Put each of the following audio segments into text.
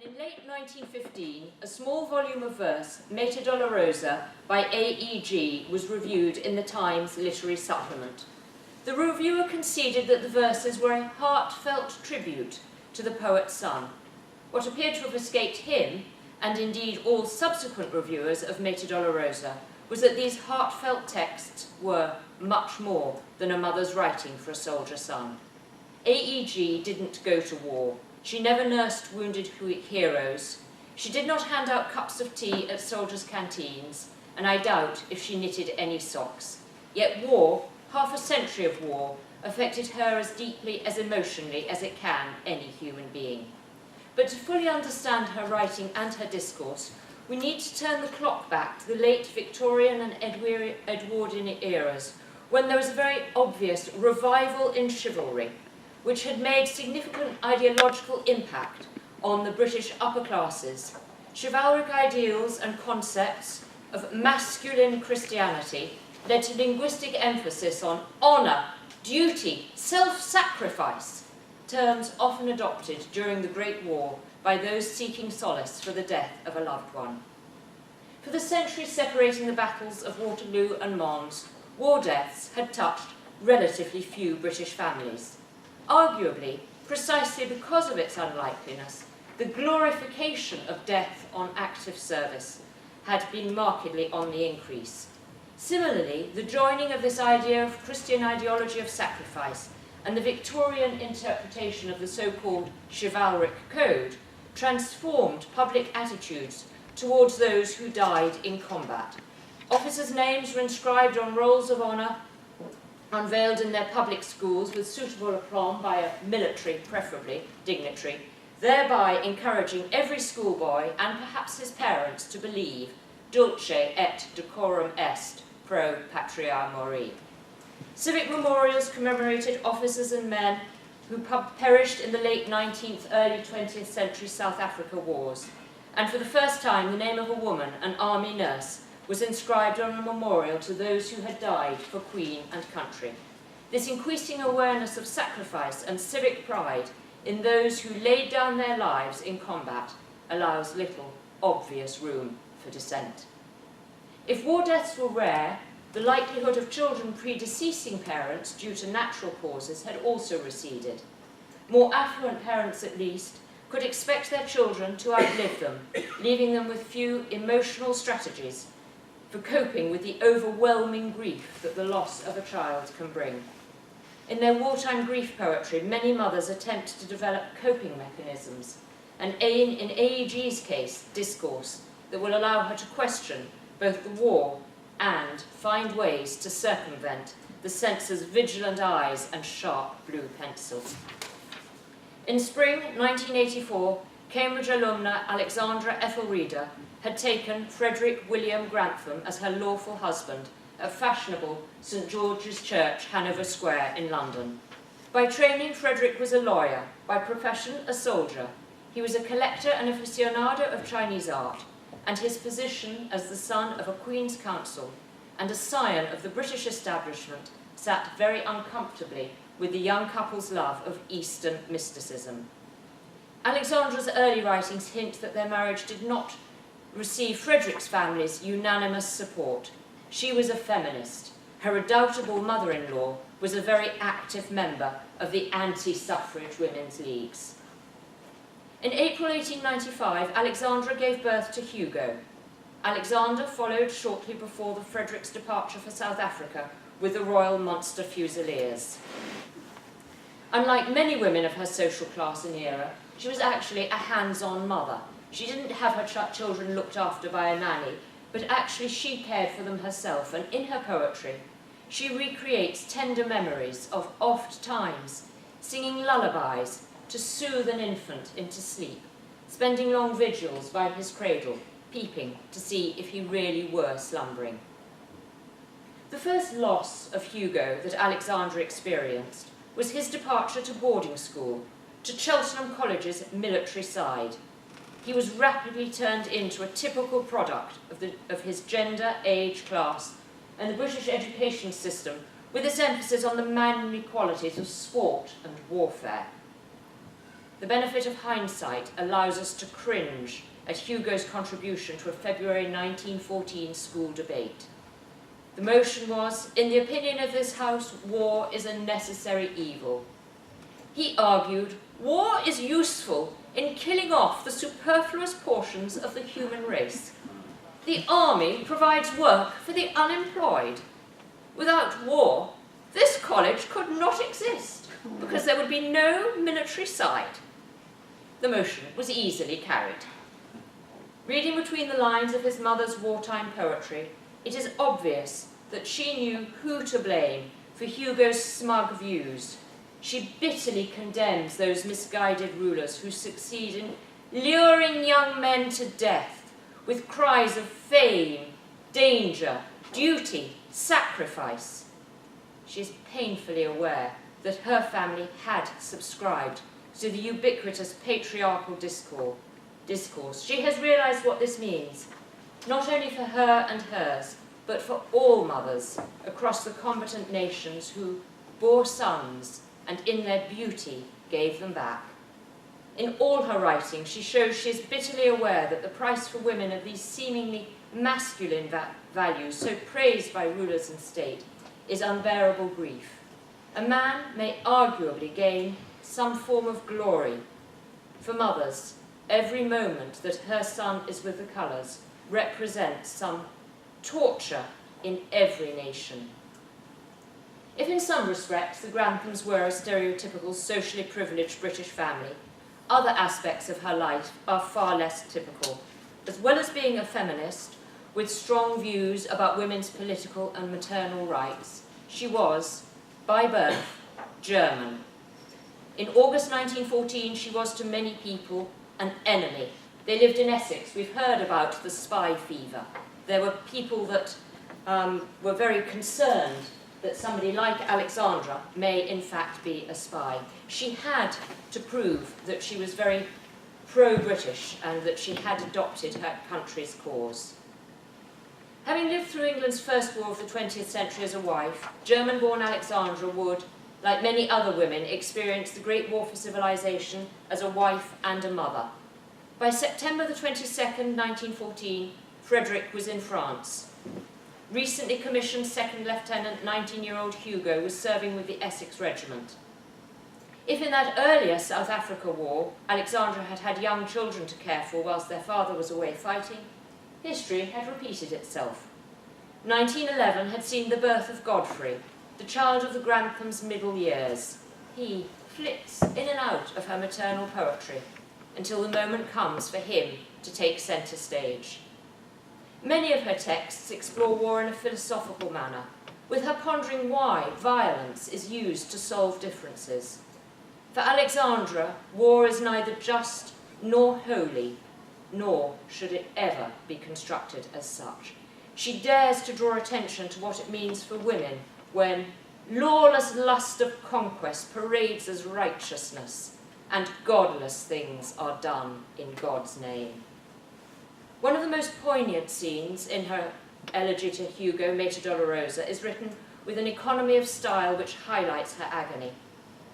In late 1915, a small volume of verse, Meta Dolorosa, by A.E.G., was reviewed in the Times Literary Supplement. The reviewer conceded that the verses were a heartfelt tribute to the poet's son. What appeared to have escaped him, and indeed all subsequent reviewers of Meta Dolorosa, was that these heartfelt texts were much more than a mother's writing for a soldier son. A.E.G. didn't go to war. She never nursed wounded heroes. She did not hand out cups of tea at soldiers' canteens, and I doubt if she knitted any socks. Yet war, half a century of war, affected her as deeply, as emotionally as it can any human being. But to fully understand her writing and her discourse, we need to turn the clock back to the late Victorian and Edwardian eras, when there was a very obvious revival in chivalry, which had made significant ideological impact on the British upper classes. Chivalric ideals and concepts of masculine Christianity led to linguistic emphasis on honour, duty, self-sacrifice, terms often adopted during the Great War by those seeking solace for the death of a loved one. For the centuries separating the battles of Waterloo and Mons, war deaths had touched relatively few British families. Arguably, precisely because of its unlikeliness, the glorification of death on active service had been markedly on the increase. Similarly, the joining of this idea of Christian ideology of sacrifice and the Victorian interpretation of the so-called chivalric code transformed public attitudes towards those who died in combat. Officers' names were inscribed on rolls of honour, unveiled in their public schools with suitable aplomb by a military, preferably, dignitary, thereby encouraging every schoolboy and perhaps his parents to believe dulce et decorum est pro patria mori. Civic memorials commemorated officers and men who perished in the late 19th, early 20th century South Africa wars, and for the first time the name of a woman, an army nurse, was inscribed on a memorial to those who had died for Queen and country. This increasing awareness of sacrifice and civic pride in those who laid down their lives in combat allows little obvious room for dissent. If war deaths were rare, the likelihood of children predeceasing parents due to natural causes had also receded. More affluent parents, at least, could expect their children to outlive them, leaving them with few emotional strategies for coping with the overwhelming grief that the loss of a child can bring. In their wartime grief poetry, many mothers attempt to develop coping mechanisms, and in A.E.G.'s case, discourse that will allow her to question both the war and find ways to circumvent the censor's vigilant eyes and sharp blue pencil. In spring 1984, Cambridge alumna Alexandra Ethelreda had taken Frederick William Grantham as her lawful husband at fashionable St George's Church, Hanover Square in London. By training, Frederick was a lawyer, by profession a soldier. He was a collector and aficionado of Chinese art, and his position as the son of a Queen's Counsel and a scion of the British establishment sat very uncomfortably with the young couple's love of Eastern mysticism. Alexandra's early writings hint that their marriage did not receive Frederick's family's unanimous support. She was a feminist. Her redoubtable mother-in-law was a very active member of the anti-suffrage women's leagues. In April 1895, Alexandra gave birth to Hugo. Alexander followed shortly before the Frederick's departure for South Africa with the Royal Munster Fusiliers. Unlike many women of her social class and era, she was actually a hands-on mother. She didn't have her children looked after by a nanny, but actually she cared for them herself, and in her poetry, she recreates tender memories of oft times, singing lullabies to soothe an infant into sleep, spending long vigils by his cradle, peeping to see if he really were slumbering. The first loss of Hugo that Alexandra experienced was his departure to boarding school, to Cheltenham College's military side. He was rapidly turned into a typical product of his gender, age, class, and the British education system, with its emphasis on the manly qualities of sport and warfare. the benefit of hindsight allows us to cringe at Hugo's contribution to a February 1914 school debate. The motion was, in the opinion of this House, war is a necessary evil. He argued, war is useful in killing off the superfluous portions of the human race. The army provides work for the unemployed. Without war, this college could not exist, because there would be no military side. The motion was easily carried. Reading between the lines of his mother's wartime poetry, it is obvious that she knew who to blame for Hugo's smug views. She bitterly condemns those misguided rulers who succeed in luring young men to death with cries of fame, danger, duty, sacrifice. She is painfully aware that her family had subscribed to the ubiquitous patriarchal discourse. She has realised what this means, not only for her and hers, but for all mothers across the combatant nations who bore sons and in their beauty gave them back. In all her writing, she shows she is bitterly aware that the price for women of these seemingly masculine values, so praised by rulers and state, is unbearable grief. A man may arguably gain some form of glory. For mothers, every moment that her son is with the colours represents some torture in every nation. If in some respects the Granthams were a stereotypical socially privileged British family, other aspects of her life are far less typical. As well as being a feminist, with strong views about women's political and maternal rights, she was, by birth, German. In August 1914, she was to many people an enemy. They lived in Essex. We've heard about the spy fever. There were people that were very concerned that somebody like Alexandra may in fact be a spy. She had to prove that she was very pro-British and that she had adopted her country's cause. Having lived through England's first war of the 20th century as a wife, German-born Alexandra would, like many other women, experience the Great War for Civilization as a wife and a mother. By September the 22nd, 1914, Frederick was in France. Recently commissioned Second Lieutenant 19-year-old Hugo was serving with the Essex Regiment. If in that earlier South Africa war, Alexandra had had young children to care for whilst their father was away fighting, history had repeated itself. 1911 had seen the birth of Godfrey, the child of the Granthams' middle years. He flits in and out of her maternal poetry until the moment comes for him to take centre stage. Many of her texts explore war in a philosophical manner, with her pondering why violence is used to solve differences. For Alexandra, war is neither just nor holy, nor should it ever be constructed as such. She dares to draw attention to what it means for women when lawless lust of conquest parades as righteousness, and godless things are done in God's name. One of the most poignant scenes in her elegy to Hugo, Mater Dolorosa, is written with an economy of style which highlights her agony.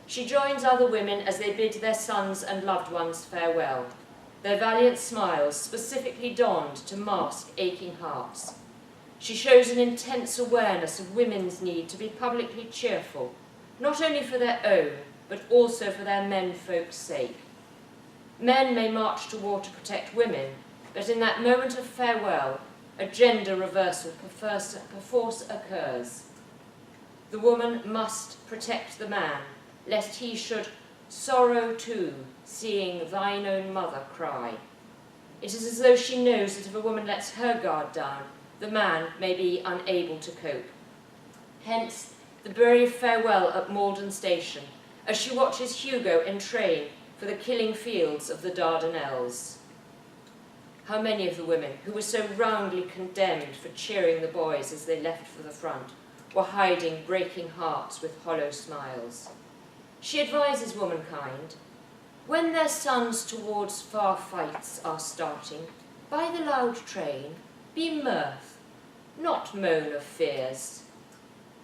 She joins other women as they bid their sons and loved ones farewell, their valiant smiles specifically donned to mask aching hearts. She shows an intense awareness of women's need to be publicly cheerful, not only for their own, but also for their menfolk's sake. Men may march to war to protect women, but in that moment of farewell, a gender reversal perforce occurs. The woman must protect the man, lest he should sorrow too, seeing thine own mother cry. It is as though she knows that if a woman lets her guard down, the man may be unable to cope. Hence, the brave farewell at Malden Station, as she watches Hugo entrain for the killing fields of the Dardanelles. How many of the women, who were so roundly condemned for cheering the boys as they left for the front, were hiding breaking hearts with hollow smiles. She advises womankind, when their sons towards far fights are starting, by the loud train, be mirth, not moan of fears.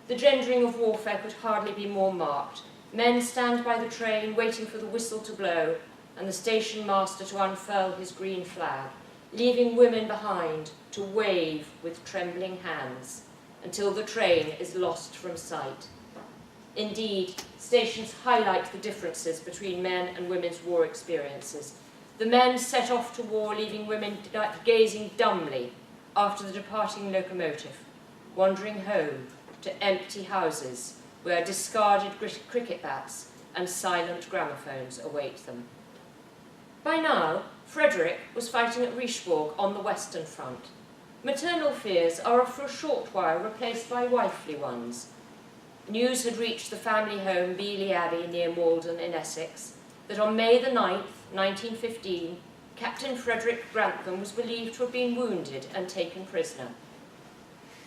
The gendering of warfare could hardly be more marked. Men stand by the train, waiting for the whistle to blow, and the station master to unfurl his green flag, leaving women behind to wave with trembling hands until the train is lost from sight. Indeed, stations highlight the differences between men and women's war experiences. The men set off to war, leaving women gazing dumbly after the departing locomotive, wandering home to empty houses where discarded cricket bats and silent gramophones await them. By now, Frederick was fighting at Richebourg on the Western Front. Maternal fears are for a short while replaced by wifely ones. News had reached the family home, Beeley Abbey, near Malden in Essex, that on May the 9th, 1915, Captain Frederick Grantham was believed to have been wounded and taken prisoner.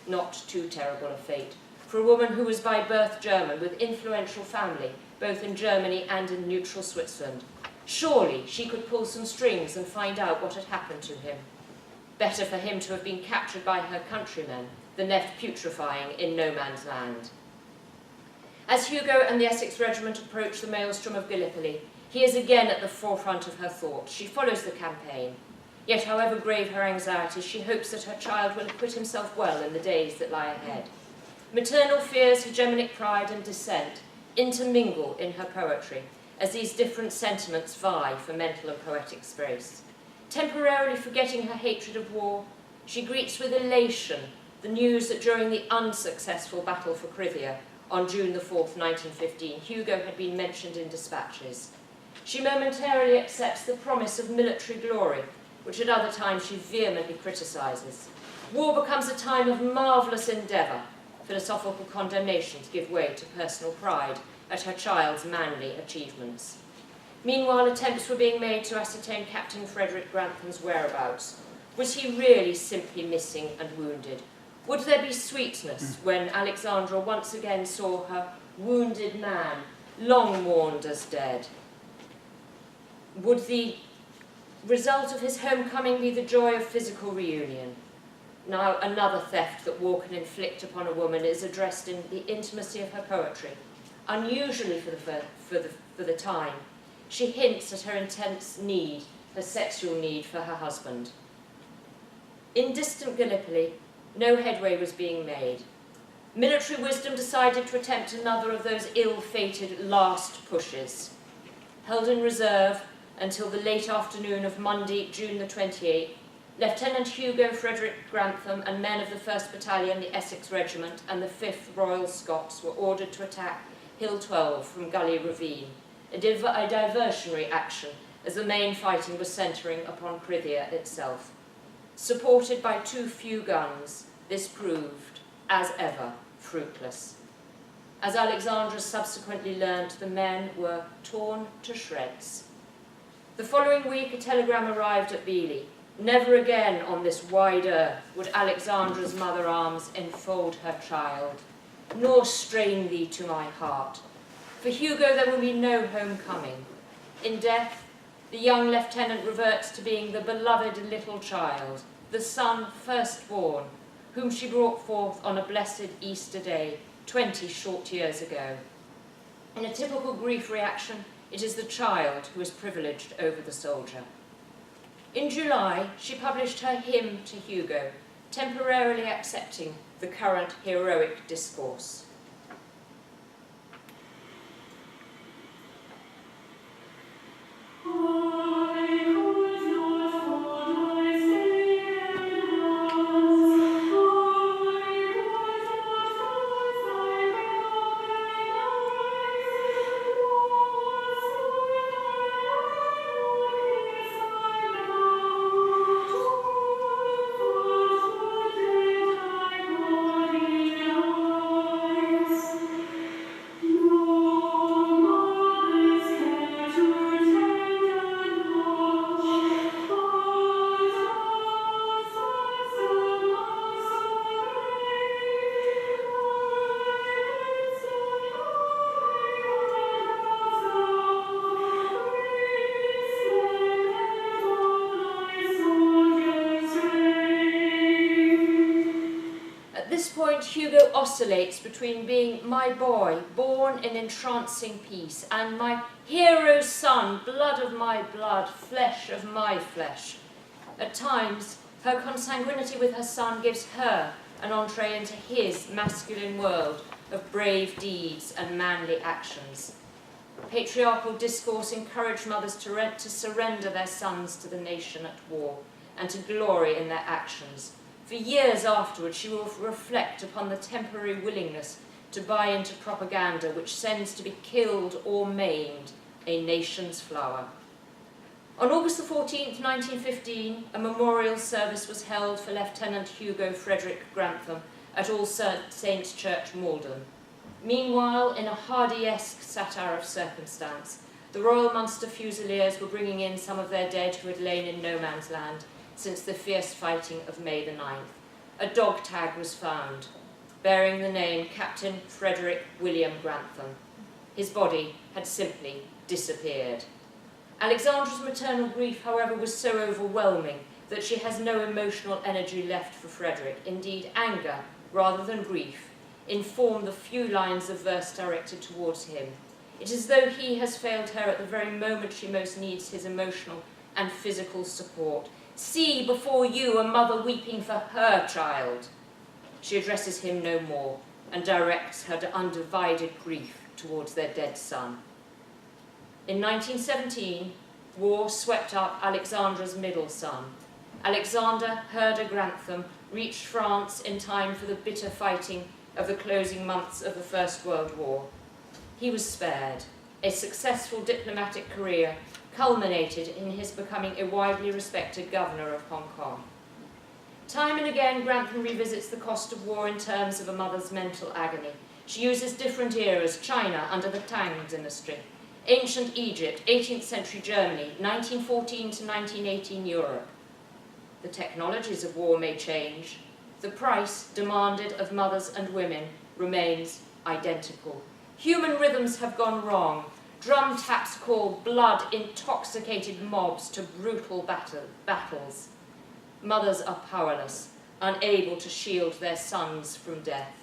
Not too terrible a fate for a woman who was by birth German with influential family, both in Germany and in neutral Switzerland. Surely she could pull some strings and find out what had happened to him. Better for him to have been captured by her countrymen than left putrefying in no man's land. As Hugo and the Essex Regiment approach the maelstrom of Gallipoli, he is again at the forefront of her thoughts. She follows the campaign. Yet, however grave her anxieties, she hopes that her child will acquit himself well in the days that lie ahead. Maternal fears, hegemonic pride and dissent intermingle in her poetry as these different sentiments vie for mental and poetic space. Temporarily forgetting her hatred of war, she greets with elation the news that during the unsuccessful battle for Krithia on June the 4th, 1915, Hugo had been mentioned in dispatches. She momentarily accepts the promise of military glory, which at other times she vehemently criticises. War becomes a time of marvellous endeavour. Philosophical condemnations give way to personal pride at her child's manly achievements. Meanwhile, attempts were being made to ascertain Captain Frederick Grantham's whereabouts. Was he really simply missing and wounded? Would there be sweetness when Alexandra once again saw her wounded man, long mourned as dead? Would the result of his homecoming be the joy of physical reunion? Now, another theft that war can inflict upon a woman is addressed in the intimacy of her poetry. Unusually for the time, she hints at her intense need, her sexual need for her husband. In distant Gallipoli, no headway was being made. Military wisdom decided to attempt another of those ill-fated last pushes. Held in reserve until the late afternoon of Monday, June the 28th, Lieutenant Hugo Frederick Grantham and men of the 1st Battalion, the Essex Regiment, and the 5th Royal Scots were ordered to attack Hill 12 from Gully Ravine, a diversionary action as the main fighting was centring upon Krithia itself. Supported by too few guns, this proved, as ever, fruitless. As Alexandra subsequently learnt, the men were torn to shreds. The following week, a telegram arrived at Beeley. Never again on this wide earth would Alexandra's mother arms enfold her child, nor strain thee to my heart. For Hugo there will be no homecoming. In death, the young lieutenant reverts to being the beloved little child, the son firstborn, whom she brought forth on a blessed Easter day 20 short years ago. In a typical grief reaction, it is the child who is privileged over the soldier. In July, she published her hymn to Hugo, temporarily accepting the current heroic discourse. oscillates between being my boy, born in entrancing peace, and my hero son, blood of my blood, flesh of my flesh. At times, her consanguinity with her son gives her an entree into his masculine world of brave deeds and manly actions. Patriarchal discourse encouraged mothers to surrender their sons to the nation at war and to glory in their actions. For years afterwards, she will reflect upon the temporary willingness to buy into propaganda which sends to be killed or maimed a nation's flower. On August 14, 1915, a memorial service was held for Lieutenant Hugo Frederick Grantham at All Saints Church, Malden. Meanwhile, in a Hardy-esque satire of circumstance, the Royal Munster Fusiliers were bringing in some of their dead who had lain in no man's land since the fierce fighting of May the 9th. A dog tag was found, bearing the name Captain Frederick William Grantham. His body had simply disappeared. Alexandra's maternal grief, however, was so overwhelming that she has no emotional energy left for Frederick. Indeed, anger, rather than grief, inform the few lines of verse directed towards him. It is as though he has failed her at the very moment she most needs his emotional and physical support. See before you a mother weeping for her child. She addresses him no more and directs her undivided grief towards their dead son. In 1917, war swept up Alexandra's middle son. Alexander Herder Grantham reached France in time for the bitter fighting of the closing months of the First World War. He was spared. A successful diplomatic career culminated in his becoming a widely respected governor of Hong Kong. Time and again, Grantham revisits the cost of war in terms of a mother's mental agony. She uses different eras: China under the Tang dynasty, ancient Egypt, 18th century Germany, 1914 to 1918 Europe. The technologies of war may change. The price demanded of mothers and women remains identical. Human rhythms have gone wrong. Drum taps call blood-intoxicated mobs to brutal battles. Mothers are powerless, unable to shield their sons from death.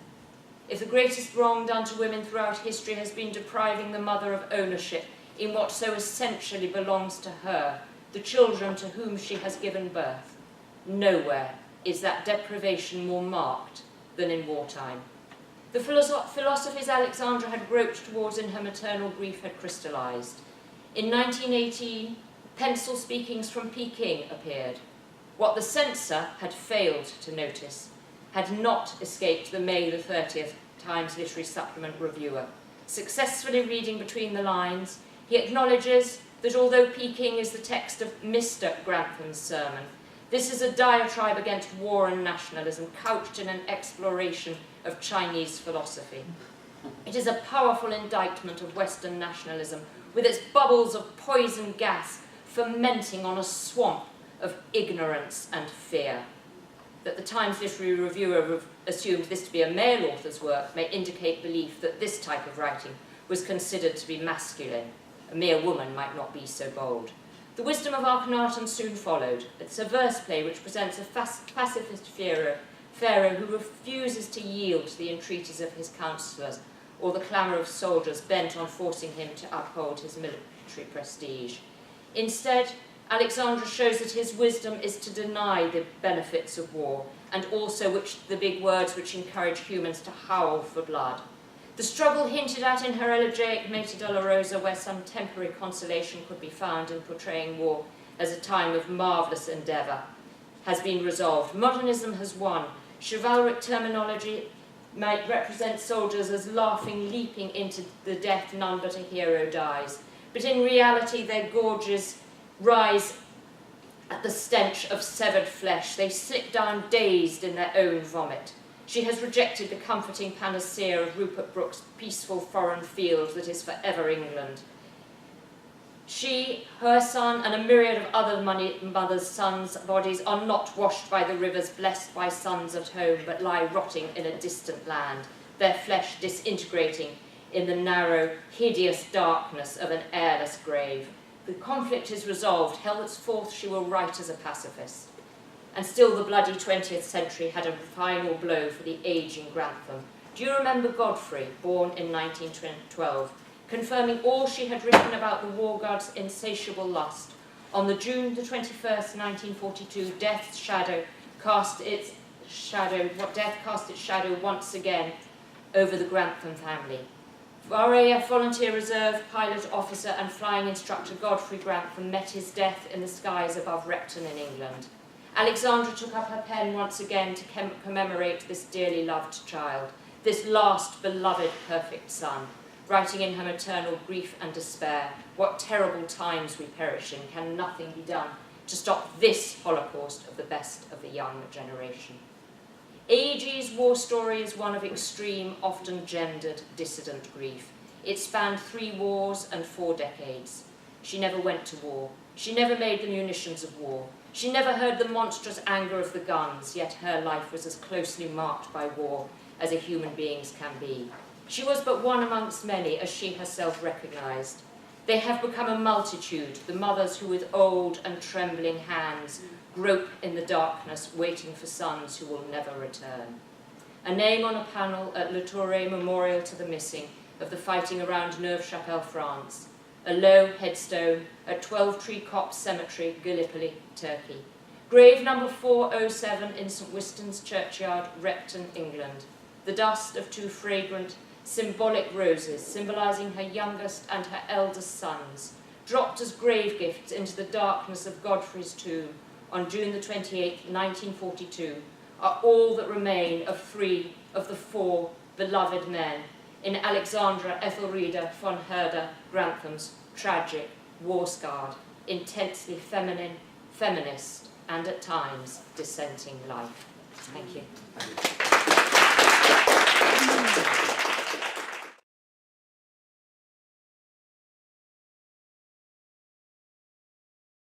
If the greatest wrong done to women throughout history has been depriving the mother of ownership in what so essentially belongs to her, the children to whom she has given birth, nowhere is that deprivation more marked than in wartime. The philosophies Alexandra had groped towards in her maternal grief had crystallized. In 1918, pencil speakings from Peking appeared. What the censor had failed to notice had not escaped the May the 30th Times Literary Supplement reviewer. Successfully reading between the lines, he acknowledges that although Peking is the text of Mr. Grantham's sermon, this is a diatribe against war and nationalism, couched in an exploration of Chinese philosophy. It is a powerful indictment of Western nationalism, with its bubbles of poison gas fermenting on a swamp of ignorance and fear. That the Times Literary Reviewer assumed this to be a male author's work may indicate belief that this type of writing was considered to be masculine. A mere woman might not be so bold. The Wisdom of Akhenaten soon followed. It's a verse play which presents a pacifist pharaoh who refuses to yield to the entreaties of his counsellors or the clamour of soldiers bent on forcing him to uphold his military prestige. Instead, Alexandra shows that his wisdom is to deny the benefits of war and also the big words which encourage humans to howl for blood. The struggle hinted at in her elegiac Meta Dolorosa, where some temporary consolation could be found in portraying war as a time of marvellous endeavour, has been resolved. Modernism has won. Chivalric terminology might represent soldiers as laughing, leaping into the death none but a hero dies. But in reality, their gorges rise at the stench of severed flesh. They sit down dazed in their own vomit. She has rejected the comforting panacea of Rupert Brooke's peaceful foreign field that is forever England. She, her son, and a myriad of other mothers' sons' bodies are not washed by the rivers blessed by sons at home, but lie rotting in a distant land, their flesh disintegrating in the narrow, hideous darkness of an airless grave. The conflict is resolved, henceforth she will write as a pacifist. And still the bloody 20th century had a final blow for the ageing Grantham. Do you remember Godfrey, born in 1912, confirming all she had written about the war god's insatiable lust? On the June the 21st, 1942, death cast its shadow once again over the Grantham family. RAF Volunteer Reserve pilot officer and flying instructor Godfrey Grantham met his death in the skies above Repton in England. Alexandra took up her pen once again to commemorate this dearly loved child, this last beloved perfect son, writing in her maternal grief and despair, "What terrible times we perish in, can nothing be done to stop this Holocaust of the best of the young generation?" AEG's war story is one of extreme, often gendered, dissident grief. It spanned 3 wars and 4 decades. She never went to war. She never made the munitions of war. She never heard the monstrous anger of the guns, yet her life was as closely marked by war as a human being's can be. She was but one amongst many, as she herself recognised. They have become a multitude, the mothers who with old and trembling hands grope in the darkness, waiting for sons who will never return. A name on a panel at Le Touré Memorial to the Missing of the fighting around Neuve-Chapelle, France. A low headstone at 12 Tree Copse Cemetery, Gallipoli, Turkey. Grave number 407 in St Winston's Churchyard, Repton, England. The dust of 2 fragrant, symbolic roses, symbolising her youngest and her eldest sons, dropped as grave gifts into the darkness of Godfrey's tomb on June the 28th, 1942, are all that remain of 3 of the 4 beloved men in Alexandra Ethelreda von Herder Grantham's tragic, war-scarred, intensely feminine, feminist, and at times dissenting life. Thank you.